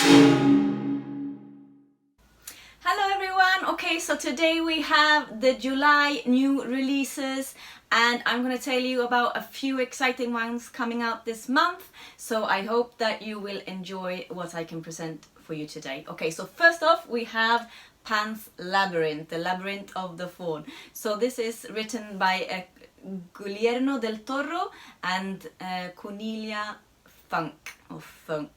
Hello everyone! Okay, so today we have the July new releases and I'm going to tell you about a few exciting ones coming out this month. So I hope that you will enjoy what I can present for you today. Okay, so first off we have Pan's Labyrinth, the Labyrinth of the Faun. So this is written by Guillermo del Toro and Cornelia Funke.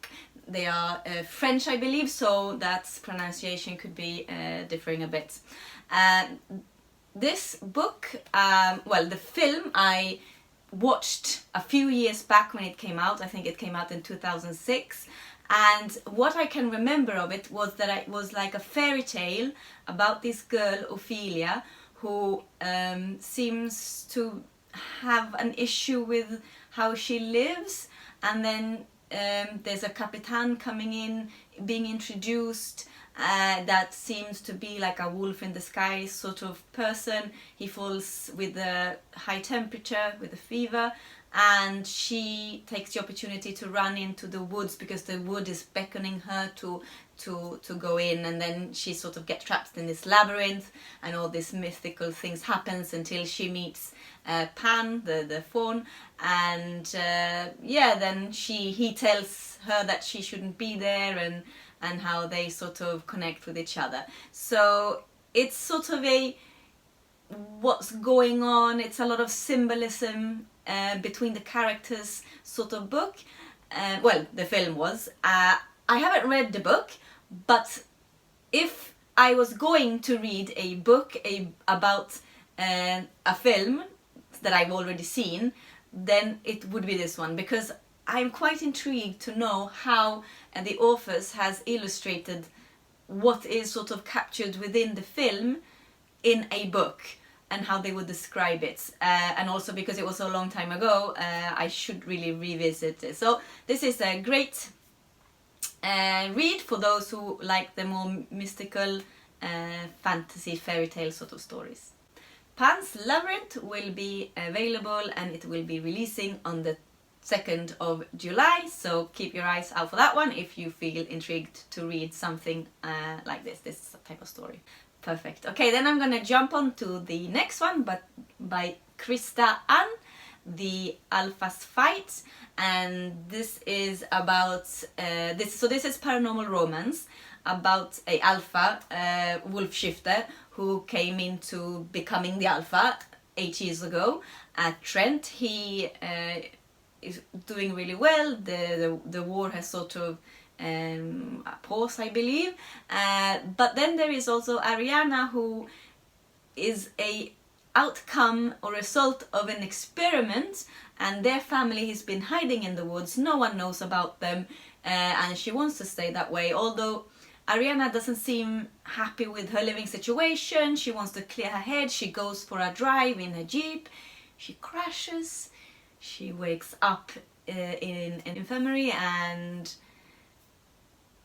They are French, I believe, so that pronunciation could be differing a bit. This book, well, the film I watched a few years back when it came out. I think it came out in 2006. And what I can remember of it was that it was like a fairy tale about this girl, Ophelia, who seems to have an issue with how she lives, and then there's a Capitan coming in, being introduced, that seems to be like a wolf in the sky sort of person. He falls with a high temperature, with a fever, and she takes the opportunity to run into the woods because the wood is beckoning her to go in, and then she sort of gets trapped in this labyrinth and all these mythical things happens until she meets Pan, the faun, and yeah, then he tells her that she shouldn't be there, and how they sort of connect with each other. So it's sort of a what's going on, it's a lot of symbolism between the characters sort of book. Well, the film was. I haven't read the book, but if I was going to read a book about a film that I've already seen, then it would be this one, because I'm quite intrigued to know how the authors has illustrated what is sort of captured within the film in a book and how they would describe it. And also because it was so long time ago, I should really revisit it. So this is a great read for those who like the more mystical fantasy fairy tale sort of stories. Pan's Labyrinth will be available and it will be releasing on the 2nd of July, so keep your eyes out for that one if you feel intrigued to read something like this type of story. Perfect. Okay, then I'm gonna jump on to the next one, but by Crista, The Alpha's Fight, and this is about this is paranormal romance about a alpha wolf shifter who came into becoming the alpha 8 years ago. Trent, he is doing really well. The war has sort of pause, I believe, but then there is also Ariana, who is a outcome or result of an experiment, and their family has been hiding in the woods. No one knows about them, and she wants to stay that way, although Ariana doesn't seem happy with her living situation. She wants to clear her head. She goes for a drive in her Jeep, she crashes, she wakes up in an infirmary, and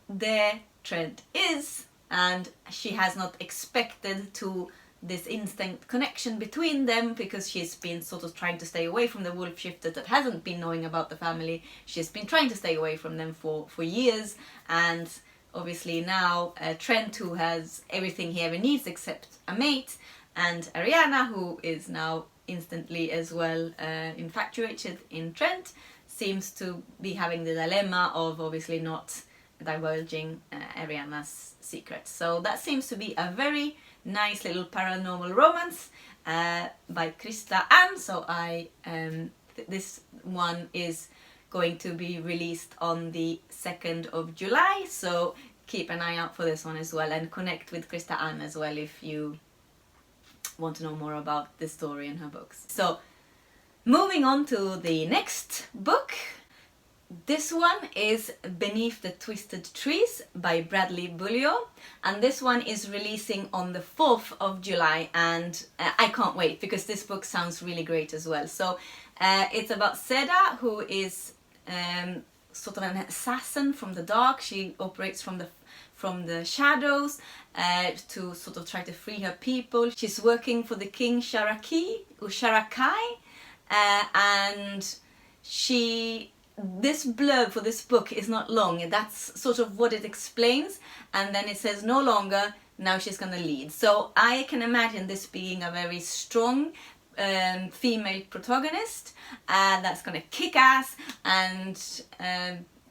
there Trent is, and she has not expected to this instant connection between them, because she's been sort of trying to stay away from the wolf shifter that hasn't been knowing about the family. She's been trying to stay away from them for years, and obviously now Trent, who has everything he ever needs except a mate, and Ariana, who is now instantly as well infatuated in Trent, seems to be having the dilemma of obviously not divulging Ariana's secrets. So that seems to be a very nice little paranormal romance by Crista. So this one is going to be released on the 2nd of July, so keep an eye out for this one as well, and connect with Crista as well if you want to know more about the story in her books. So moving on to the next book. This one is Beneath the Twisted Trees by Bradley Beaulieu, and this one is releasing on the 4th of July, and I can't wait because this book sounds really great as well. So it's about Seda, who is sort of an assassin from the dark. She operates from the shadows to sort of try to free her people. She's working for the king Sharakai, and she this blurb for this book is not long. That's sort of what it explains, and then it says no longer, now she's gonna lead. So I can imagine this being a very strong female protagonist that's gonna kick ass and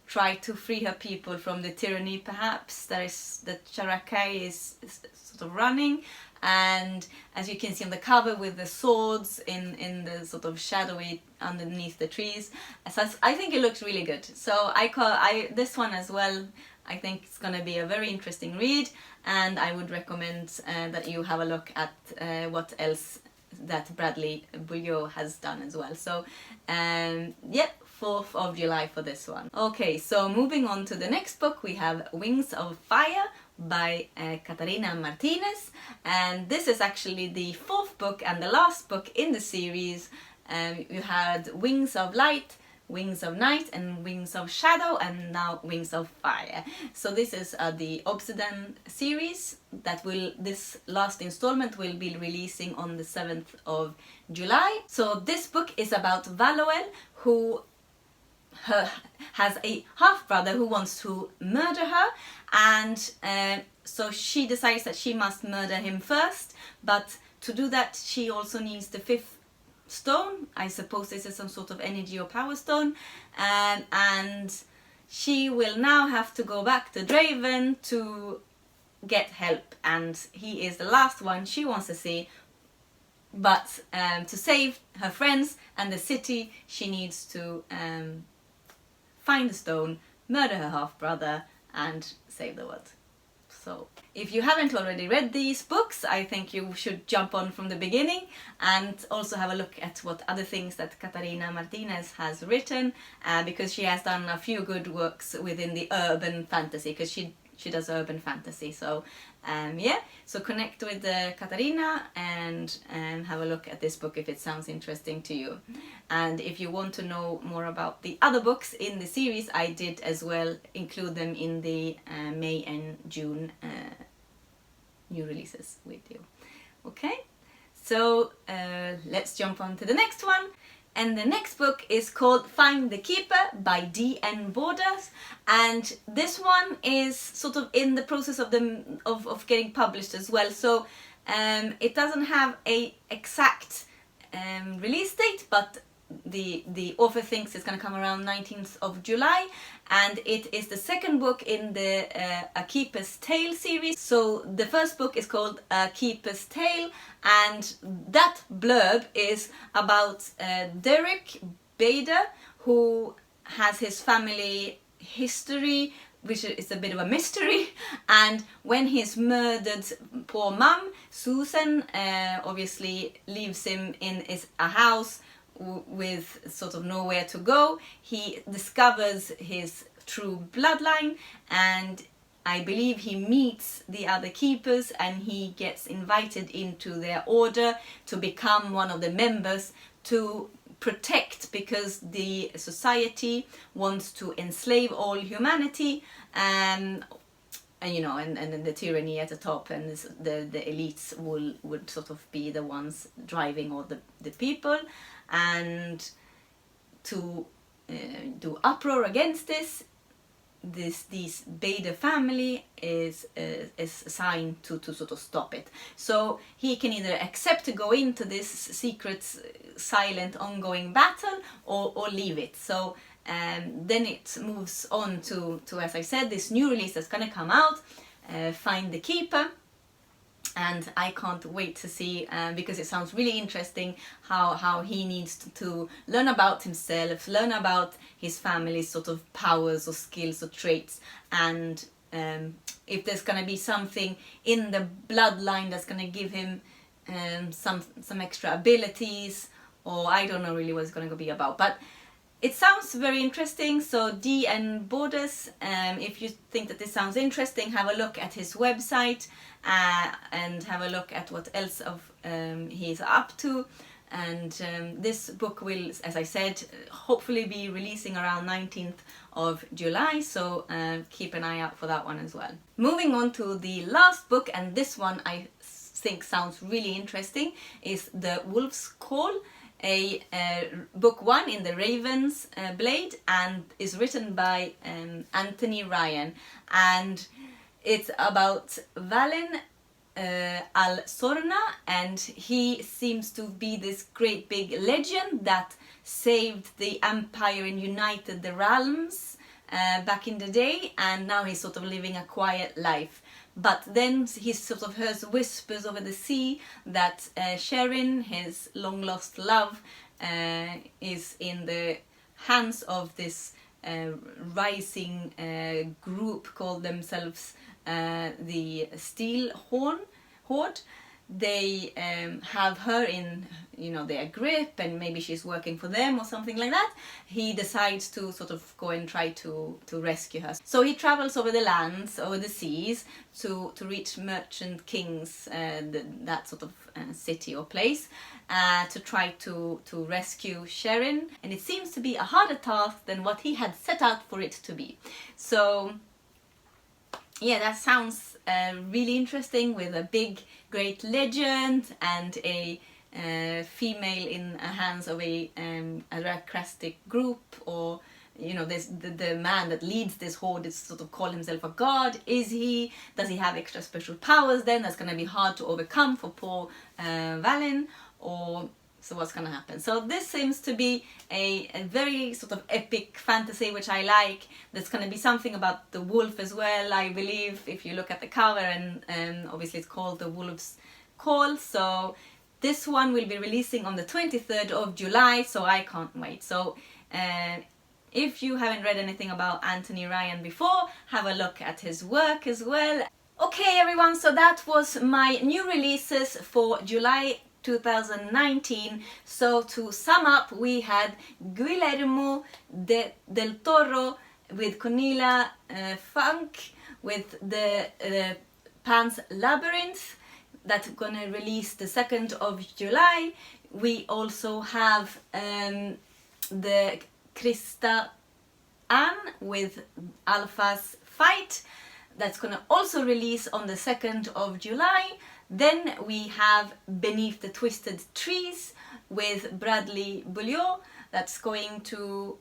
try to free her people from the tyranny, perhaps, that Charakai is sort of running. And as you can see on the cover with the swords in the sort of shadowy underneath the trees, so I think it looks really good. So this one as well, I think it's going to be a very interesting read, and I would recommend that you have a look at what else that Bradley Beaulieu has done as well. So yeah, 4th of July for this one. Okay, so moving on to the next book, we have Wings of Fire by Katerina Martinez, and this is actually the 4th book and the last book in the series. You had Wings of Light, Wings of Night and Wings of Shadow, and now Wings of Fire. So this is the Obsidian series that this last installment will be releasing on the 7th of July. So this book is about Valoel, who has a half-brother who wants to murder her, and so she decides that she must murder him first, but to do that she also needs the 5th stone. I suppose this is some sort of energy or power stone, and she will now have to go back to Draven to get help, and he is the last one she wants to see. But to save her friends and the city, she needs to find the stone, murder her half-brother, and save the world. So if you haven't already read these books, I think you should jump on from the beginning and also have a look at what other things that Katerina Martinez has written, because she has done a few good works within the urban fantasy, because she does urban fantasy. So yeah, so connect with Katerina and have a look at this book if it sounds interesting to you. And if you want to know more about the other books in the series, I did as well include them in the May and June new releases with you. Okay, so let's jump on to the next one. And the next book is called Find the Keeper by D.N. Borders, and this one is sort of in the process of getting published as well. So it doesn't have a exact release date, but the author thinks it's going to come around 19th of July, and it is the second book in the A Keeper's Tale series. So the first book is called A Keeper's Tale, and that blurb is about Derek Bader, who has his family history, which is a bit of a mystery, and when his murdered poor mum, Susan, obviously leaves him in a house with sort of nowhere to go, he discovers his true bloodline, and I believe he meets the other keepers and he gets invited into their order to become one of the members to protect, because the society wants to enslave all humanity, and you know, and the tyranny at the top, and the elites would sort of be the ones driving all the people. And to do uproar against this Bader family is assigned to sort of stop it. So he can either accept to go into this secret, silent, ongoing battle, or leave it. So then it moves on to, as I said, this new release that's going to come out, Find the Keeper. And I can't wait to see, because it sounds really interesting how he needs to learn about himself, learn about his family's sort of powers or skills or traits, and if there's going to be something in the bloodline that's going to give him some extra abilities, or I don't know really what it's going to be about. But it sounds very interesting. So D.N. Borders, if you think that this sounds interesting, have a look at his website and have a look at what else he's up to. And this book will, as I said, hopefully be releasing around 19th of July, so keep an eye out for that one as well. Moving on to the last book, and this one I think sounds really interesting, is The Wolf's Call. a book 1 in the Raven's Blade, and is written by Anthony Ryan, and it's about Valen Al-Sorna, and he seems to be this great big legend that saved the empire and united the realms back in the day, and now he's sort of living a quiet life. But then he sort of hears whispers over the sea that Sherin, his long lost love, is in the hands of this rising group called themselves the Steel Horde. They have her in, you know, their grip, and maybe she's working for them or something like that. He decides to sort of go and try to rescue her. So he travels over the lands, over the seas, to reach Merchant King's, that sort of city or place, to try to rescue Sherin. And it seems to be a harder task than what he had set out for it to be. So yeah, that sounds really interesting, with a big, great legend and a female in the hands of a aristocratic group, or, you know, this the man that leads this horde is sort of call himself a god. Does he have extra special powers then that's going to be hard to overcome for poor Valen, or so what's going to happen? So this seems to be a very sort of epic fantasy, which I like. There's going to be something about the wolf as well, I believe, if you look at the cover, and obviously it's called The Wolf's Call. So this one will be releasing on the 23rd of July, so I can't wait. So if you haven't read anything about Anthony Ryan before, have a look at his work as well. Okay everyone, so that was my new releases for July 2019. So to sum up, we had Guillermo del Toro with Cornelia, Funke with the Pan's Labyrinth, that's gonna release the 2nd of July. We also have the Crista with Alpha's Fight, that's gonna also release on the 2nd of July. Then we have Beneath the Twisted Trees with Bradley Beaulieu, that's going to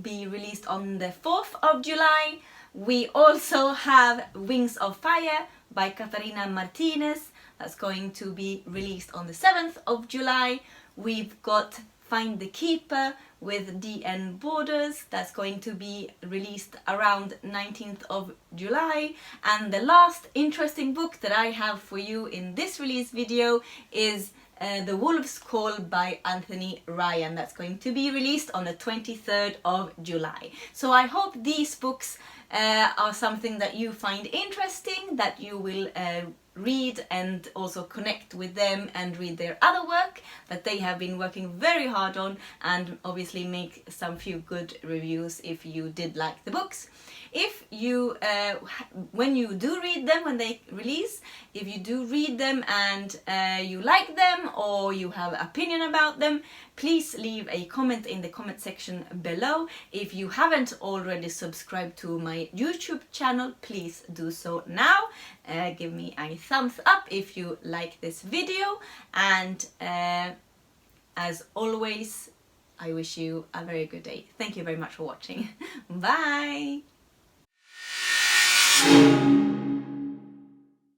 be released on the 4th of July. We also have Wings of Fire by Katerina Martinez, that's going to be released on the 7th of July. We've got Find the Keeper with DN Borders, that's going to be released around 19th of July. And the last interesting book that I have for you in this release video is The Wolf's Call by Anthony Ryan, that's going to be released on the 23rd of July. So I hope these books are something that you find interesting, that you will read and also connect with them and read their other work that they have been working very hard on, and obviously make some few good reviews if you did like the books. If you, when you do read them, when they release, if you do read them and you like them or you have opinion about them, please leave a comment in the comment section below. If you haven't already subscribed to my YouTube channel, please do so now. Give me a thumbs up if you like this video, and as always, I wish you a very good day. Thank you very much for watching. Bye!